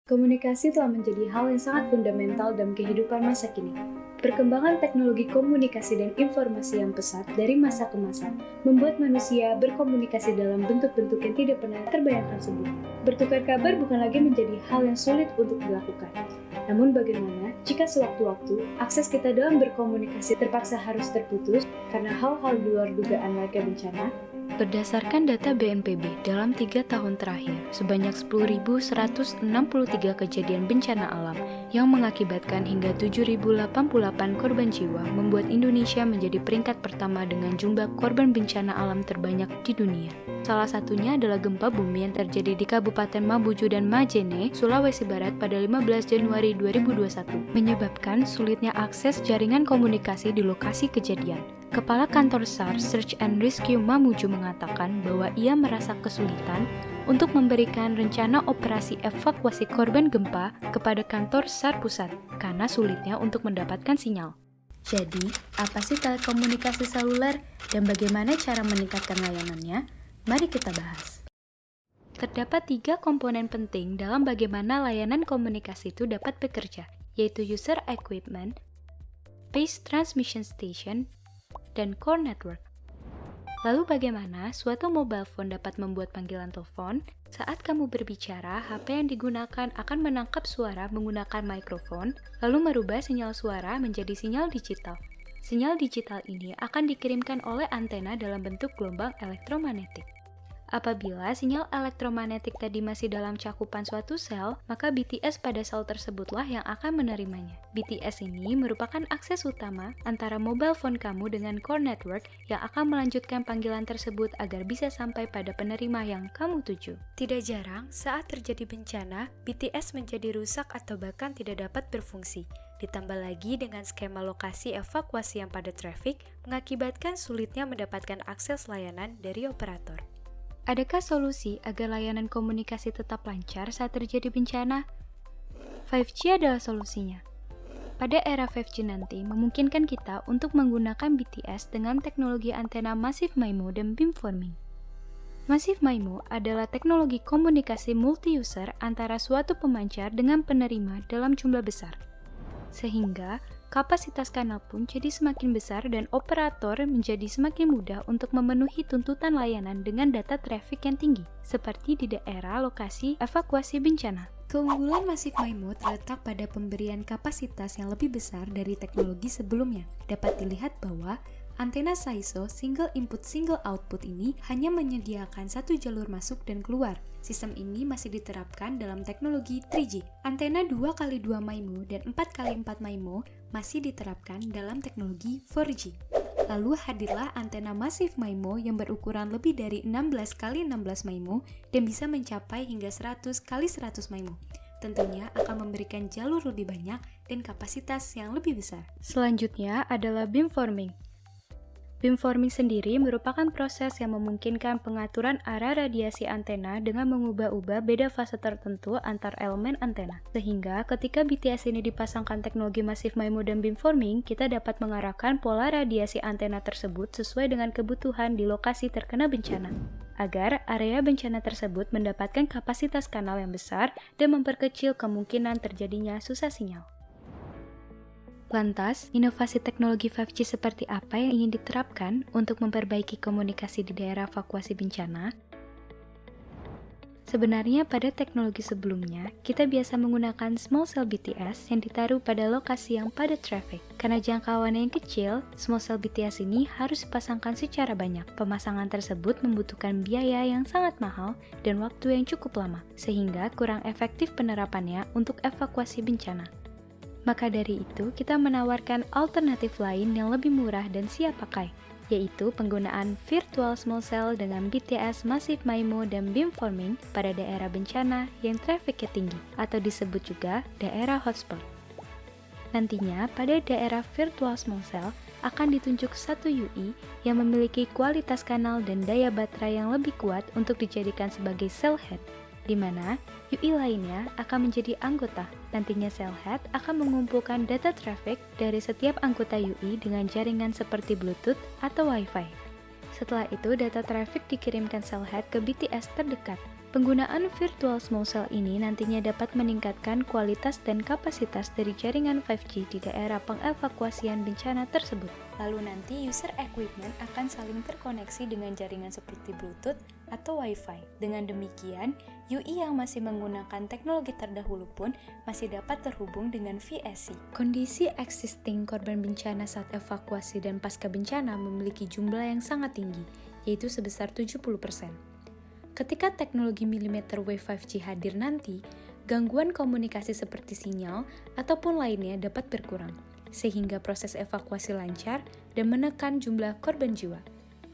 Komunikasi telah menjadi hal yang sangat fundamental dalam kehidupan masa kini. Perkembangan teknologi komunikasi dan informasi yang pesat dari masa ke masa membuat manusia berkomunikasi dalam bentuk-bentuk yang tidak pernah terbayangkan sebelumnya. Bertukar kabar bukan lagi menjadi hal yang sulit untuk dilakukan. Namun bagaimana jika sewaktu-waktu akses kita dalam berkomunikasi terpaksa harus terputus karena hal-hal di luar dugaan layaknya bencana? Berdasarkan data BNPB, dalam 3 tahun terakhir, sebanyak 10.163 kejadian bencana alam yang mengakibatkan hingga 7.088 korban jiwa membuat Indonesia menjadi peringkat pertama dengan jumlah korban bencana alam terbanyak di dunia. Salah satunya adalah gempa bumi yang terjadi di Kabupaten Mamuju dan Majene, Sulawesi Barat pada 15 Januari 2021, menyebabkan sulitnya akses jaringan komunikasi di lokasi kejadian. Kepala Kantor SAR Search and Rescue Mamuju mengatakan bahwa ia merasa kesulitan untuk memberikan rencana operasi evakuasi korban gempa kepada kantor SAR pusat karena sulitnya untuk mendapatkan sinyal. Jadi, apa sih telekomunikasi seluler dan bagaimana cara meningkatkan layanannya? Mari kita bahas. Terdapat 3 komponen penting dalam bagaimana layanan komunikasi itu dapat bekerja, yaitu user equipment, base transmission station, dan core network. Lalu bagaimana suatu mobile phone dapat membuat panggilan telepon? Saat kamu berbicara, HP yang digunakan akan menangkap suara menggunakan mikrofon, lalu merubah sinyal suara menjadi sinyal digital. Sinyal digital ini akan dikirimkan oleh antena dalam bentuk gelombang elektromagnetik. Apabila sinyal elektromagnetik tadi masih dalam cakupan suatu sel, maka BTS pada sel tersebutlah yang akan menerimanya. BTS ini merupakan akses utama antara mobile phone kamu dengan core network yang akan melanjutkan panggilan tersebut agar bisa sampai pada penerima yang kamu tuju. Tidak jarang, saat terjadi bencana, BTS menjadi rusak atau bahkan tidak dapat berfungsi. Ditambah lagi dengan skema lokasi evakuasi yang padat traffic, mengakibatkan sulitnya mendapatkan akses layanan dari operator. Adakah solusi agar layanan komunikasi tetap lancar saat terjadi bencana? 5G adalah solusinya. Pada era 5G nanti, memungkinkan kita untuk menggunakan BTS dengan teknologi antena Massive MIMO dan beamforming. Massive MIMO adalah teknologi komunikasi multi-user antara suatu pemancar dengan penerima dalam jumlah besar. Sehingga, kapasitas kanal pun jadi semakin besar dan operator menjadi semakin mudah untuk memenuhi tuntutan layanan dengan data traffic yang tinggi, seperti di daerah lokasi evakuasi bencana. Keunggulan Massive MIMO terletak pada pemberian kapasitas yang lebih besar dari teknologi sebelumnya. Dapat dilihat bahwa antena SISO single input single output ini hanya menyediakan satu jalur masuk dan keluar. Sistem ini masih diterapkan dalam teknologi 3G. Antena 2x2 MIMO dan 4x4 MIMO masih diterapkan dalam teknologi 4G. Lalu hadirlah antena Massive MIMO yang berukuran lebih dari 16x16 MIMO dan bisa mencapai hingga 100x100 MIMO. Tentunya akan memberikan jalur lebih banyak dan kapasitas yang lebih besar. Selanjutnya adalah beamforming. Beamforming sendiri merupakan proses yang memungkinkan pengaturan arah radiasi antena dengan mengubah-ubah beda fase tertentu antar elemen antena. Sehingga ketika BTS ini dipasangkan teknologi Massive MIMO dan beamforming, kita dapat mengarahkan pola radiasi antena tersebut sesuai dengan kebutuhan di lokasi terkena bencana, agar area bencana tersebut mendapatkan kapasitas kanal yang besar dan memperkecil kemungkinan terjadinya susah sinyal. Lantas, inovasi teknologi 5G seperti apa yang ingin diterapkan untuk memperbaiki komunikasi di daerah evakuasi bencana? Sebenarnya pada teknologi sebelumnya, kita biasa menggunakan small cell BTS yang ditaruh pada lokasi yang padat traffic. Karena jangkauannya yang kecil, small cell BTS ini harus dipasangkan secara banyak. Pemasangan tersebut membutuhkan biaya yang sangat mahal dan waktu yang cukup lama, sehingga kurang efektif penerapannya untuk evakuasi bencana. Maka dari itu, kita menawarkan alternatif lain yang lebih murah dan siap pakai, yaitu penggunaan virtual small cell dengan BTS Massive MIMO dan beamforming pada daerah bencana yang trafficnya tinggi, atau disebut juga daerah hotspot. Nantinya, pada daerah virtual small cell akan ditunjuk satu UI yang memiliki kualitas kanal dan daya baterai yang lebih kuat untuk dijadikan sebagai cell head, di mana UI lainnya akan menjadi anggota. Nantinya cell head akan mengumpulkan data traffic dari setiap anggota UI dengan jaringan seperti Bluetooth atau Wi-Fi. Setelah itu, data traffic dikirimkan cell head ke BTS terdekat. Penggunaan virtual small cell ini nantinya dapat meningkatkan kualitas dan kapasitas dari jaringan 5G di daerah pengevakuasian bencana tersebut. Lalu nanti user equipment akan saling terkoneksi dengan jaringan seperti Bluetooth atau Wi-Fi. Dengan demikian, UI yang masih menggunakan teknologi terdahulu pun masih dapat terhubung dengan VSC. Kondisi existing korban bencana saat evakuasi dan pasca bencana memiliki jumlah yang sangat tinggi, yaitu sebesar 70%. Ketika teknologi millimeter wave 5G hadir nanti, gangguan komunikasi seperti sinyal ataupun lainnya dapat berkurang, sehingga proses evakuasi lancar dan menekan jumlah korban jiwa.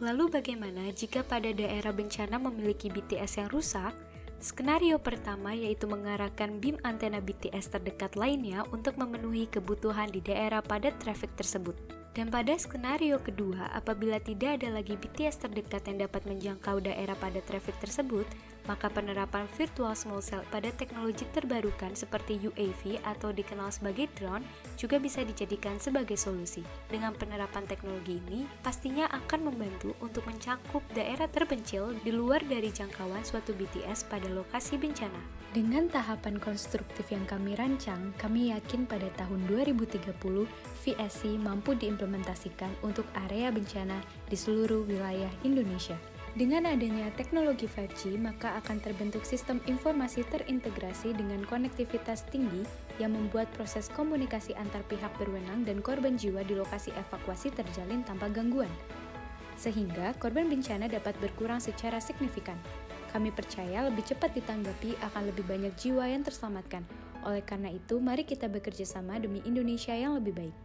Lalu bagaimana jika pada daerah bencana memiliki BTS yang rusak? Skenario pertama yaitu mengarahkan beam antena BTS terdekat lainnya untuk memenuhi kebutuhan di daerah padat traffic tersebut. Dan pada skenario kedua, apabila tidak ada lagi BTS terdekat yang dapat menjangkau daerah padat traffic tersebut, maka penerapan virtual small cell pada teknologi terbarukan seperti UAV atau dikenal sebagai drone juga bisa dijadikan sebagai solusi. Dengan penerapan teknologi ini, pastinya akan membantu untuk mencakup daerah terpencil di luar dari jangkauan suatu BTS pada lokasi bencana. Dengan tahapan konstruktif yang kami rancang, kami yakin pada tahun 2030, VSC mampu diimplementasikan untuk area bencana di seluruh wilayah Indonesia. Dengan adanya teknologi 5G, maka akan terbentuk sistem informasi terintegrasi dengan konektivitas tinggi yang membuat proses komunikasi antar pihak berwenang dan korban jiwa di lokasi evakuasi terjalin tanpa gangguan, sehingga korban bencana dapat berkurang secara signifikan. Kami percaya lebih cepat ditanggapi akan lebih banyak jiwa yang terselamatkan. Oleh karena itu, mari kita bekerja sama demi Indonesia yang lebih baik.